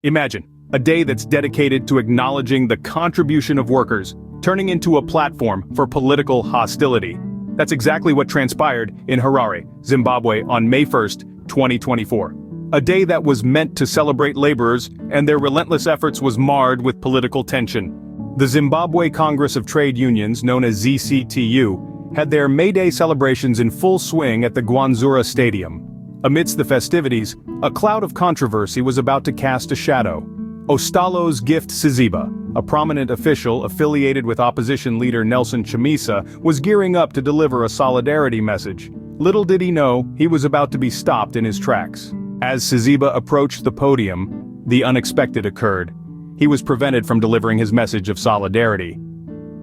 Imagine, a day that's dedicated to acknowledging the contribution of workers, turning into a platform for political hostility. That's exactly what transpired in Harare, Zimbabwe on May 1st, 2024. A day that was meant to celebrate laborers, and their relentless efforts was marred with political tension. The Zimbabwe Congress of Trade Unions, known as ZCTU, had their May Day celebrations in full swing at the Kuwonekera Stadium. Amidst the festivities, a cloud of controversy was about to cast a shadow. Ostalo's gift Sabc, a prominent official affiliated with opposition leader Nelson Chamisa, was gearing up to deliver a solidarity message. Little did he know, he was about to be stopped in his tracks. As Sabc approached the podium, the unexpected occurred. He was prevented from delivering his message of solidarity.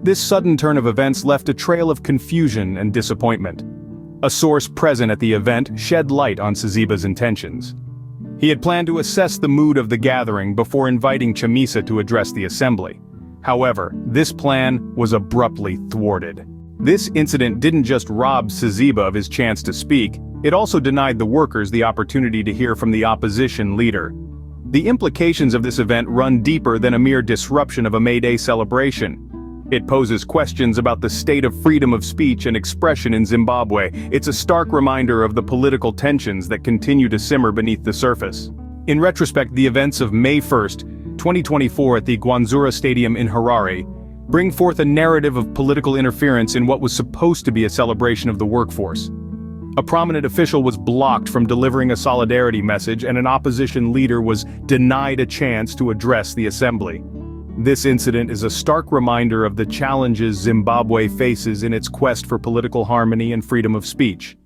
This sudden turn of events left a trail of confusion and disappointment. A source present at the event shed light on Sabc's intentions. He had planned to assess the mood of the gathering before inviting Chamisa to address the assembly. However, this plan was abruptly thwarted. This incident didn't just rob Sabc of his chance to speak, it also denied the workers the opportunity to hear from the opposition leader. The implications of this event run deeper than a mere disruption of a May Day celebration. It poses questions about the state of freedom of speech and expression in Zimbabwe. It's a stark reminder of the political tensions that continue to simmer beneath the surface. In retrospect, the events of May 1st, 2024 at the Kuwonekera Stadium in Harare bring forth a narrative of political interference in what was supposed to be a celebration of the workforce. A prominent official was blocked from delivering a solidarity message, and an opposition leader was denied a chance to address the assembly. This incident is a stark reminder of the challenges Zimbabwe faces in its quest for political harmony and freedom of speech.